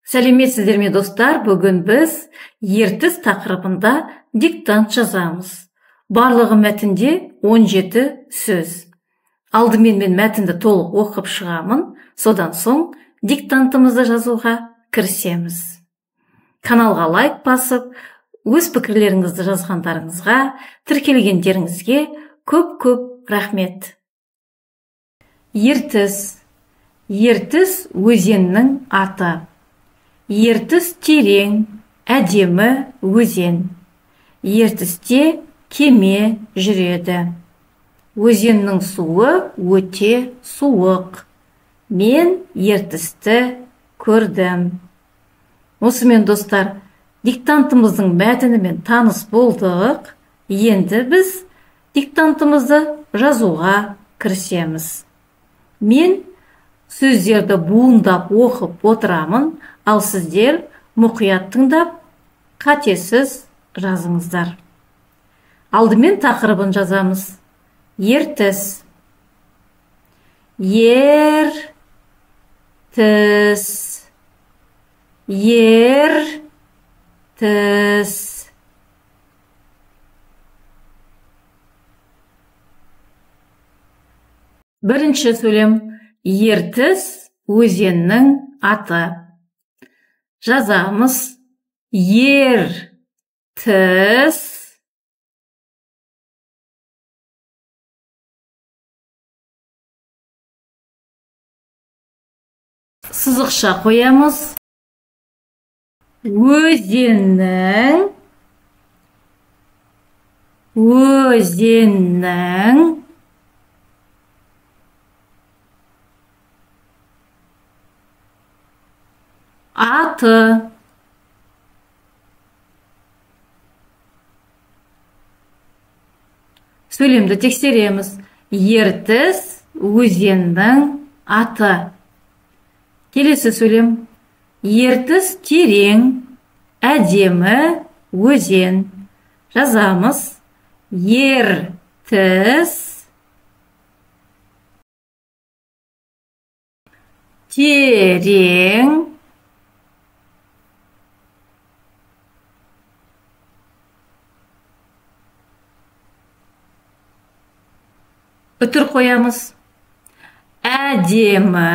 Сәлеметсіздер ме достар? Бүгін біз ертіс тақырыбында диктант жазамыз. Барлығы мәтінде 17 сөз. Алдымен мен мәтінді толық оқып шығамын, содан соң диктантымызды жазуға кірісеміз. Каналға лайк басып, өз пікірлеріңізді жазғандарыңызға, тіркелгендеріңізге көп рахмет. Ертіс. Ертіс өзеннің аты. Ертіс терең, әдемі өзен. Ертісте кеме жүреді. Өзеннің суы өте суық. Мен ертісті көрдім. Осымен достар, диктантымыздың мәтінімен таныс болдық. Енді біз диктантымызды жазуға кірісеміз. Мен сөздерді буындап оқып отырамын, ал сіздер мұқият тыңдап, қатесіз жазыңыздар. Алдымен тақырыбын жазамыз. Ертіс. Ертіс. Ертіс. Бірінші сөйлем. Ертіс өзеннің аты. Жазамыз. Ертіс. Сызықша қоямыз. Өзеннің. Аты. Сөйлемді тексереміз. Ертіс өзеннің аты. Келесі сөйлем. Ертіс терең, әдемі өзен. Жазамыз. Ертіс терең, үтір қоямыз. Әдемі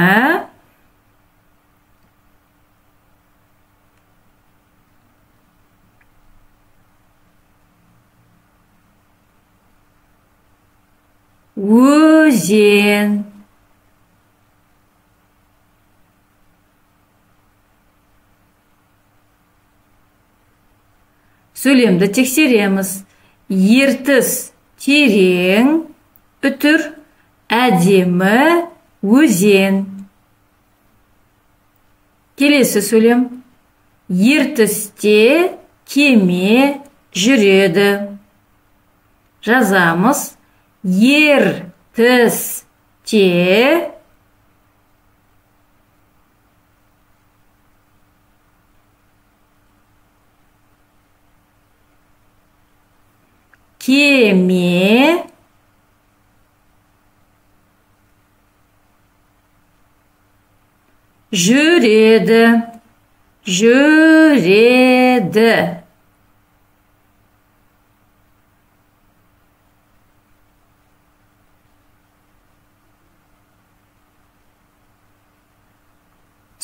өзен. Сөйлемді тексереміз. Ертіс терең, үтір әдемі өзен. Келесі сөйлем. Ертісте кеме жүреді. Жазамыз. Ертісте кеме жүреді.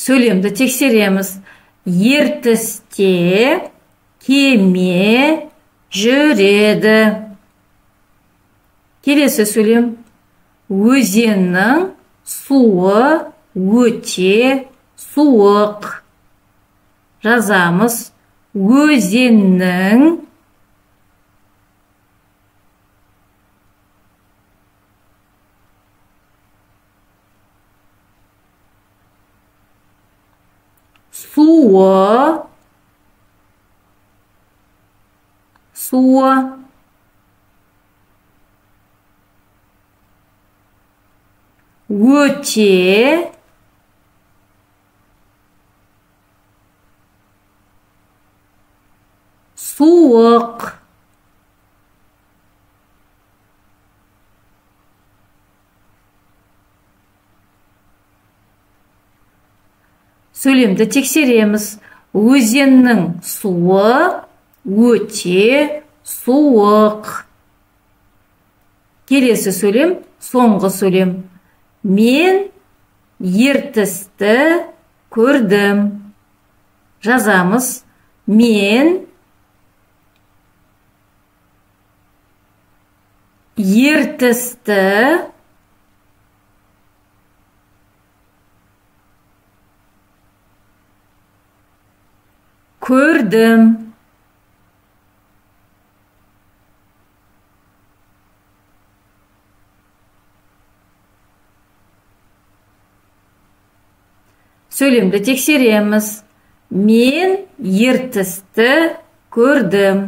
Сөйлемді тексереміз. Ертісте кеме жүреді. Келесі сөйлем. Өзеннің суы өте суық. Жазамыз. Өзеннің суы өте суық. Сөйлемді тексереміз. Өзеннің суы өте суық. Келесі сөйлем, соңғы сөйлем. Мен ертісті көрдім. Жазамыз. Мен ертісті көрдім. Сөйлемді тексереміз. Мен ертісті көрдім.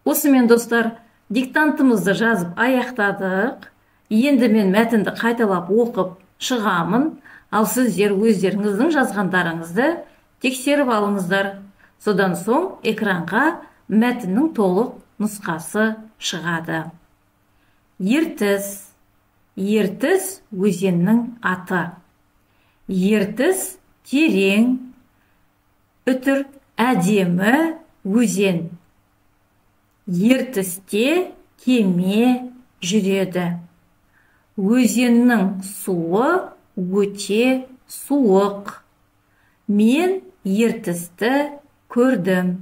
Осымен достар, диктантымызды жазып аяқтадық. Енді мен мәтінді қайталап оқып шығамын, ал сіздер өздеріңіздің жазғандарыңызды тексеріп алыңыздар. Содан соң экранға мәтіннің толық нұсқасы шығады. Ертіс. Ертіс өзеннің аты. Ертіс терең, үтір әдемі өзен. Ертісте кеме жүреді. Өзеннің суы өте суық. Мен ертісті көрдім.